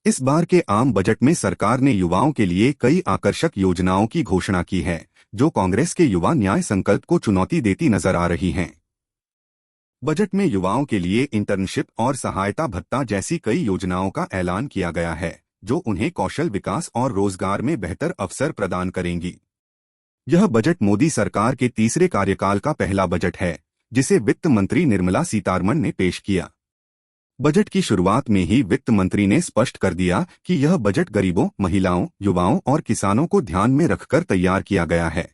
इस बार के आम बजट में सरकार ने युवाओं के लिए कई आकर्षक योजनाओं की घोषणा की है, जो कांग्रेस के युवा न्याय संकल्प को चुनौती देती नजर आ रही हैं। बजट में युवाओं के लिए इंटर्नशिप और सहायता भत्ता जैसी कई योजनाओं का ऐलान किया गया है, जो उन्हें कौशल विकास और रोजगार में बेहतर अवसर प्रदान करेंगी। यह बजट मोदी सरकार के तीसरे कार्यकाल का पहला बजट है, जिसे वित्त मंत्री निर्मला सीतारमण ने पेश किया। बजट की शुरुआत में ही वित्त मंत्री ने स्पष्ट कर दिया कि यह बजट गरीबों, महिलाओं, युवाओं और किसानों को ध्यान में रखकर तैयार किया गया है।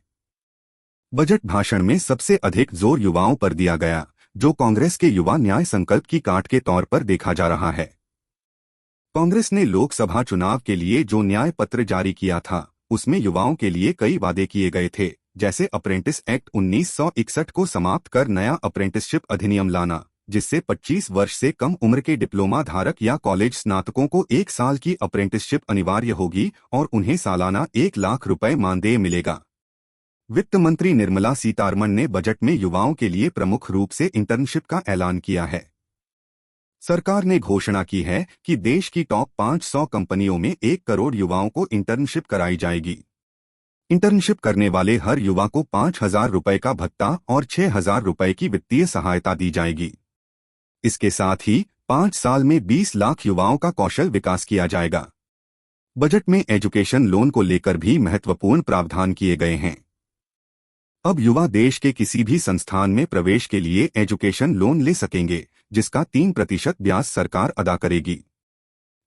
बजट भाषण में सबसे अधिक जोर युवाओं पर दिया गया, जो कांग्रेस के युवा न्याय संकल्प की काट के तौर पर देखा जा रहा है। कांग्रेस ने लोकसभा चुनाव के लिए जो न्याय पत्र जारी किया था, उसमें युवाओं के लिए कई वादे किए गए थे, जैसे अप्रेंटिस एक्ट 1961 को समाप्त कर नया अप्रेंटिसशिप अधिनियम लाना, जिससे 25 वर्ष से कम उम्र के डिप्लोमा धारक या कॉलेज स्नातकों को 1 साल की अप्रेंटिसशिप अनिवार्य होगी और उन्हें सालाना 1 लाख रुपए मानदेय मिलेगा। वित्त मंत्री निर्मला सीतारमण ने बजट में युवाओं के लिए प्रमुख रूप से इंटर्नशिप का ऐलान किया है। सरकार ने घोषणा की है कि देश की टॉप 500 कंपनियों में 1 करोड़ युवाओं को इंटर्नशिप कराई जाएगी। इंटर्नशिप करने वाले हर युवा को 5,000 रुपए का भत्ता और 6,000 रुपए की वित्तीय सहायता दी जाएगी। इसके साथ ही 5 साल में 20 लाख युवाओं का कौशल विकास किया जाएगा। बजट में एजुकेशन लोन को लेकर भी महत्वपूर्ण प्रावधान किए गए हैं। अब युवा देश के किसी भी संस्थान में प्रवेश के लिए एजुकेशन लोन ले सकेंगे, जिसका 3% ब्याज सरकार अदा करेगी।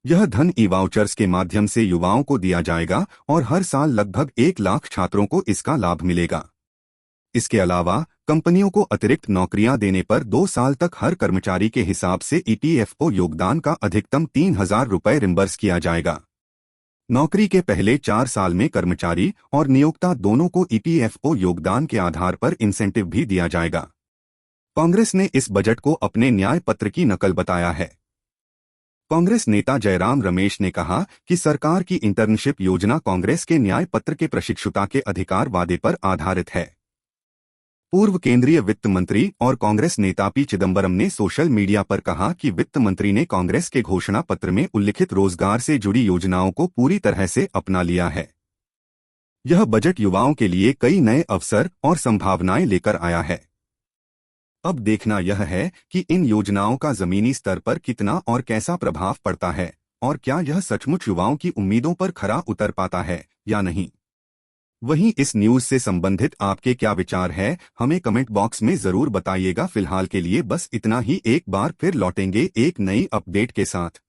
यह धन ई-वाउचर्स के माध्यम से युवाओं को दिया जाएगा और हर साल लगभग 1 लाख छात्रों को इसका लाभ मिलेगा। इसके अलावा कंपनियों को अतिरिक्त नौकरियां देने पर 2 साल तक हर कर्मचारी के हिसाब से ईपीएफओ योगदान का अधिकतम 3,000 रुपए रिम्बर्स किया जाएगा। नौकरी के पहले 4 साल में कर्मचारी और नियोक्ता दोनों को ईपीएफओ योगदान के आधार पर इंसेंटिव भी दिया जाएगा। कांग्रेस ने इस बजट को अपने न्याय पत्र की नकल बताया है। कांग्रेस नेता जयराम रमेश ने कहा कि सरकार की इंटर्नशिप योजना कांग्रेस के न्याय पत्र के प्रशिक्षुता के अधिकार वादे पर आधारित है। पूर्व केंद्रीय वित्त मंत्री और कांग्रेस नेता पी चिदंबरम ने सोशल मीडिया पर कहा कि वित्त मंत्री ने कांग्रेस के घोषणा पत्र में उल्लिखित रोजगार से जुड़ी योजनाओं को पूरी तरह से अपना लिया है। यह बजट युवाओं के लिए कई नए अवसर और संभावनाएं लेकर आया है। अब देखना यह है कि इन योजनाओं का जमीनी स्तर पर कितना और कैसा प्रभाव पड़ता है, और क्या यह सचमुच युवाओं की उम्मीदों पर खरा उतर पाता है या नहीं। वहीं इस न्यूज से संबंधित आपके क्या विचार है, हमें कमेंट बॉक्स में जरूर बताइएगा। फिलहाल के लिए बस इतना ही। एक बार फिर लौटेंगे एक नई अपडेट के साथ।